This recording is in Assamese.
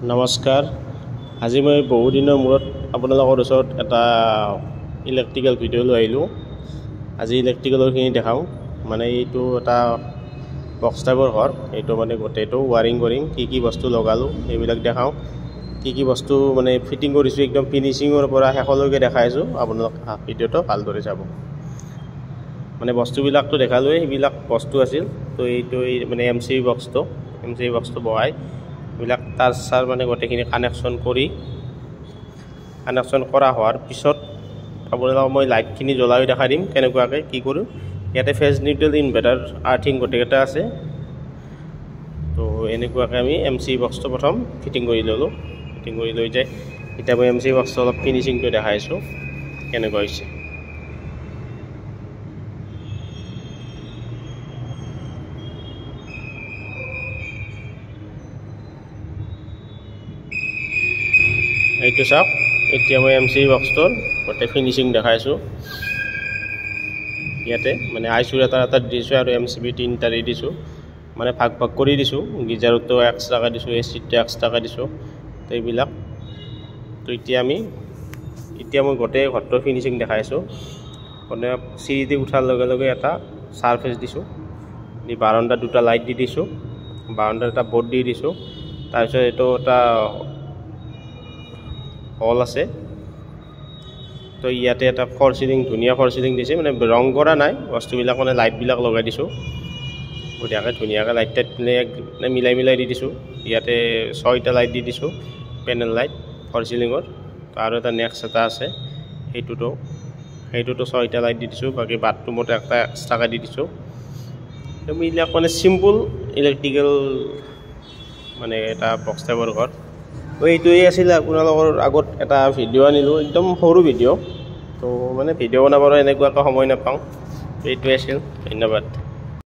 নমস্কাৰ। আজি মই বহুদিনৰ মূৰত আপোনালোকৰ ওচৰত এটা ইলেক্ট্ৰিকেল ভিডিঅ' লৈ আহিলোঁ। আজি ইলেক্ট্ৰিকেলৰখিনি দেখাওঁ। মানে এইটো এটা বক্স টাইপৰ ঘৰ, এইটো মানে গোটেইটো ৱাৰিং কৰিম, কি বস্তু লগালোঁ এইবিলাক দেখাওঁ। কি বস্তু মানে ফিটিং কৰিছোঁ, একদম ফিনিচিঙৰ পৰা শেষলৈকে দেখাইছোঁ। আপোনালোক ভিডিঅ'টো ভালদৰে চাব। মানে বস্তুবিলাকতো দেখালোৱে, সেইবিলাক বস্তু আছিল। তো এইটো মানে এম চি বক্সটো বহাই এইবিলাক তার চার মানে গোটেইখিনি কানেকশ্যন কৰা হোৱাৰ পিছত আপোনালোকক মই লাইটখিনি জ্বলাই দেখাই দিম কেনেকুৱাকৈ কি কৰোঁ। ইয়াতে ফেজ নিউট্ৰেল ইনভাৰ্টাৰ আৰ্থিং গোটেইকেইটা আছে। তো এনেকুৱাকৈ আমি এম চি বক্সটো প্ৰথম ফিটিং কৰি ল'লোঁ। ফিটিং কৰি লৈ যায় এতিয়া মই এম চি বক্সটো অলপ ফিনিচিংটো দেখাইছোঁ কেনেকুৱা হৈছে। এইটো চাওক, এতিয়া মই এম চি বক্সটোৰ গোটেই ফিনিচিং দেখাইছোঁ। ইয়াতে মানে আইচুৰ এটা দিছোঁ আৰু এম চি বি 3টা দি দিছোঁ, মানে ভাগ কৰি দিছোঁ। গিজাৰতো এক্সট্ৰাকৈ দিছোঁ, এ চিটো এক্সট্ৰাকৈ দিছোঁ। তো এইবিলাক তো এতিয়া মই গোটেই ঘৰটোৰ ফিনিচিং দেখাইছোঁ। মানে চিৰিদি উঠাৰ লগে লগে এটা চাৰফেচ দিছোঁ, বাৰাণ্ডাত 2টা লাইট দি দিছোঁ, বাৰাণ্ডাত এটা বৰ্ড দি দিছোঁ। তাৰপিছত এইটো এটা হল আছে। তো ইয়াতে এটা ধুনীয়া ফৰ চিলিং দিছে, মানে ৰং কৰা নাই বস্তুবিলাক, মানে লাইটবিলাক লগাই দিছোঁ ধুনীয়াকৈ লাইট মিলাই দি দিছোঁ। ইয়াতে 6টা লাইট দি দিছোঁ, পেনেল লাইট ফৰ চিলিঙৰ। আৰু এটা নেক্সট এটা আছে, সেইটোতো 6টা লাইট দি দিছোঁ। বাকী বাথৰুমত একটা এক্সট্ৰাকৈ দি দিছোঁ। এইবিলাক মানে চিম্পুল ইলেক্ট্ৰিকেল মানে এটা বক্স টাইপৰ ঘৰ। এইটোৱেই আছিলে। আপোনালোকৰ আগত এটা ভিডিঅ' আনিলোঁ, একদম সৰু ভিডিঅ'। তো মানে ভিডিঅ' বনাবলৈ এনেকুৱাকৈ সময় নাপাওঁ। এইটোৱে আছিল। ধন্যবাদ।